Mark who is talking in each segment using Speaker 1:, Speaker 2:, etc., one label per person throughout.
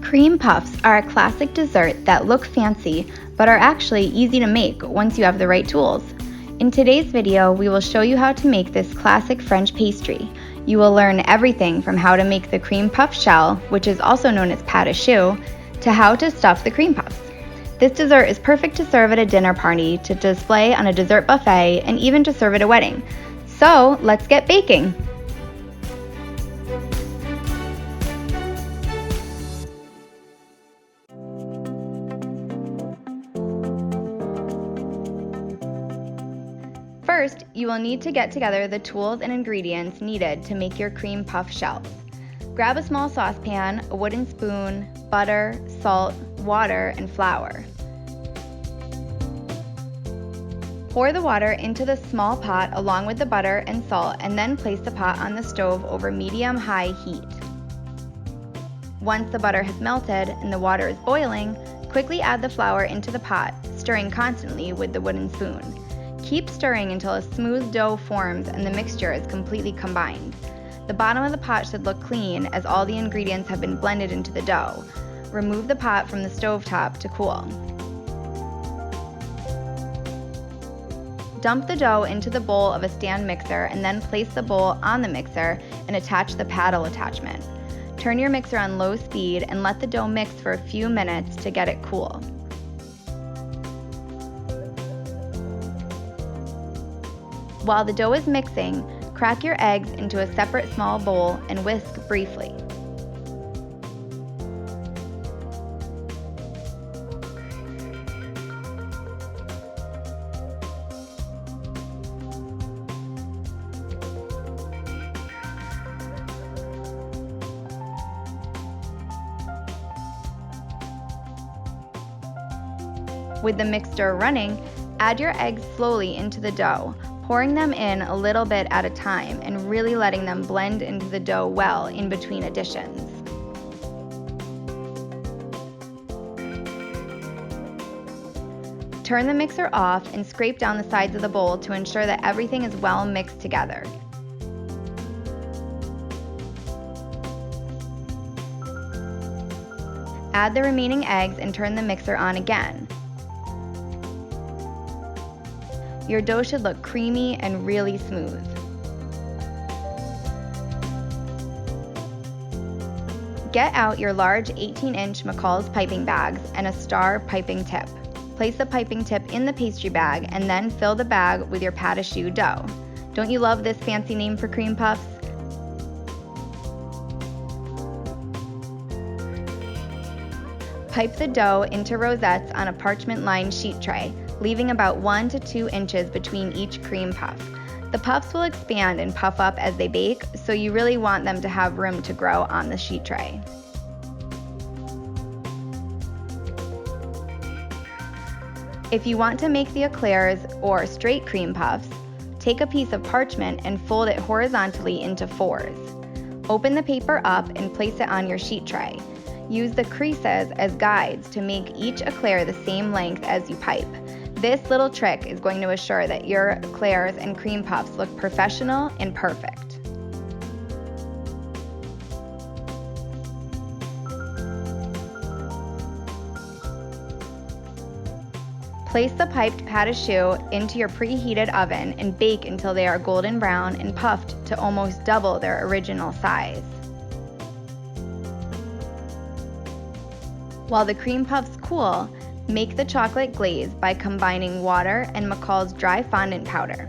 Speaker 1: Cream puffs are a classic dessert that look fancy but are actually easy to make once you have the right tools. In today's video, we will show you how to make this classic French pastry. You will learn everything from how to make the cream puff shell, which is also known as pâte à choux, to how to stuff the cream puffs. This dessert is perfect to serve at a dinner party, to display on a dessert buffet, and even to serve at a wedding. So let's get baking! First, you will need to get together the tools and ingredients needed to make your cream puff shells. Grab a small saucepan, a wooden spoon, butter, salt, water, and flour. Pour the water into the small pot along with the butter and salt, and then place the pot on the stove over medium-high heat. Once the butter has melted and the water is boiling, quickly add the flour into the pot, stirring constantly with the wooden spoon. Keep stirring until a smooth dough forms and the mixture is completely combined. The bottom of the pot should look clean as all the ingredients have been blended into the dough. Remove the pot from the stove top to cool. Dump the dough into the bowl of a stand mixer and then place the bowl on the mixer and attach the paddle attachment. Turn your mixer on low speed and let the dough mix for a few minutes to get it cool. While the dough is mixing, crack your eggs into a separate small bowl and whisk briefly. With the mixture running, add your eggs slowly into the dough, pouring them in a little bit at a time and really letting them blend into the dough well in between additions. Turn the mixer off and scrape down the sides of the bowl to ensure that everything is well mixed together. Add the remaining eggs and turn the mixer on again. Your dough should look creamy and really smooth. Get out your large 18-inch McCall's piping bags and a star piping tip. Place the piping tip in the pastry bag and then fill the bag with your pâte à choux dough. Don't you love this fancy name for cream puffs? Pipe the dough into rosettes on a parchment-lined sheet tray, leaving about 1 to 2 inches between each cream puff. The puffs will expand and puff up as they bake, so you really want them to have room to grow on the sheet tray. If you want to make the eclairs or straight cream puffs, take a piece of parchment and fold it horizontally into fours. Open the paper up and place it on your sheet tray. Use the creases as guides to make each eclair the same length as you pipe. This little trick is going to assure that your eclairs and cream puffs look professional and perfect. Place the piped pâte à choux into your preheated oven and bake until they are golden brown and puffed to almost double their original size. While the cream puffs cool, make the chocolate glaze by combining water and McCall's dry fondant powder.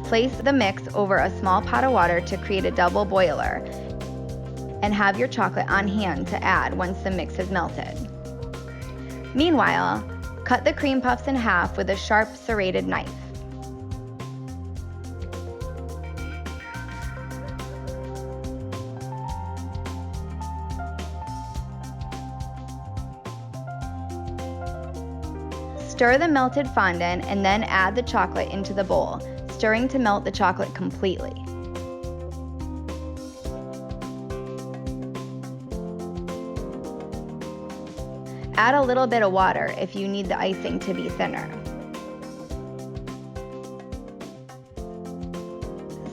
Speaker 1: Place the mix over a small pot of water to create a double boiler, and have your chocolate on hand to add once the mix has melted. Meanwhile, cut the cream puffs in half with a sharp serrated knife. Stir the melted fondant and then add the chocolate into the bowl, stirring to melt the chocolate completely. Add a little bit of water if you need the icing to be thinner.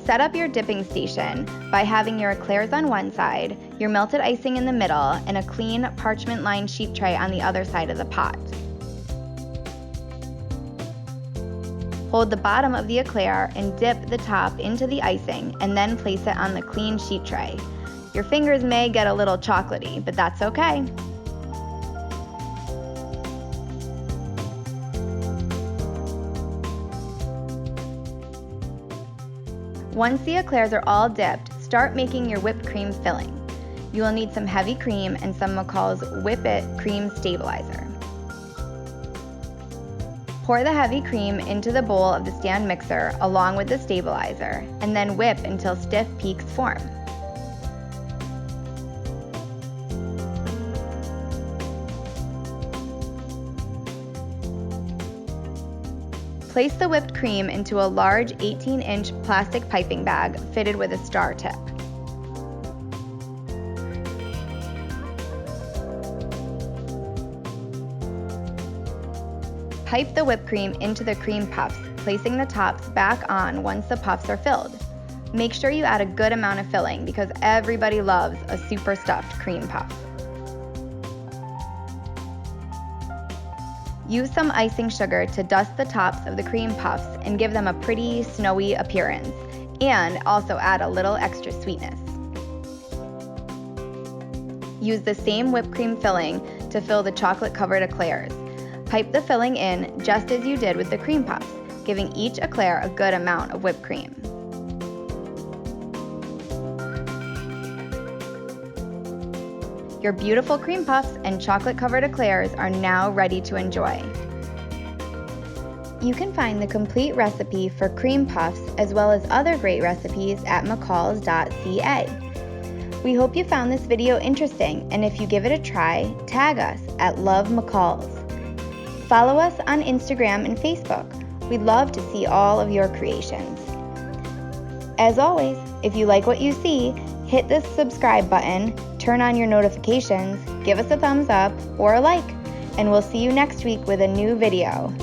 Speaker 1: Set up your dipping station by having your eclairs on one side, your melted icing in the middle, and a clean parchment-lined sheet tray on the other side of the pot. Hold the bottom of the eclair and dip the top into the icing and then place it on the clean sheet tray. Your fingers may get a little chocolatey, but that's okay. Once the eclairs are all dipped, start making your whipped cream filling. You will need some heavy cream and some McCall's Whip It Cream Stabilizer. Pour the heavy cream into the bowl of the stand mixer along with the stabilizer, and then whip until stiff peaks form. Place the whipped cream into a large 18-inch plastic piping bag fitted with a star tip. Pipe the whipped cream into the cream puffs, placing the tops back on once the puffs are filled. Make sure you add a good amount of filling because everybody loves a super stuffed cream puff. Use some icing sugar to dust the tops of the cream puffs and give them a pretty snowy appearance, and also add a little extra sweetness. Use the same whipped cream filling to fill the chocolate-covered eclairs. Pipe the filling in just as you did with the cream puffs, giving each eclair a good amount of whipped cream. Your beautiful cream puffs and chocolate-covered eclairs are now ready to enjoy. You can find the complete recipe for cream puffs as well as other great recipes at McCall's.ca. We hope you found this video interesting, and if you give it a try, tag us at @LoveMcCall's. Follow us on Instagram and Facebook. We'd love to see all of your creations. As always, if you like what you see, hit the subscribe button, turn on your notifications, give us a thumbs up or a like, and we'll see you next week with a new video.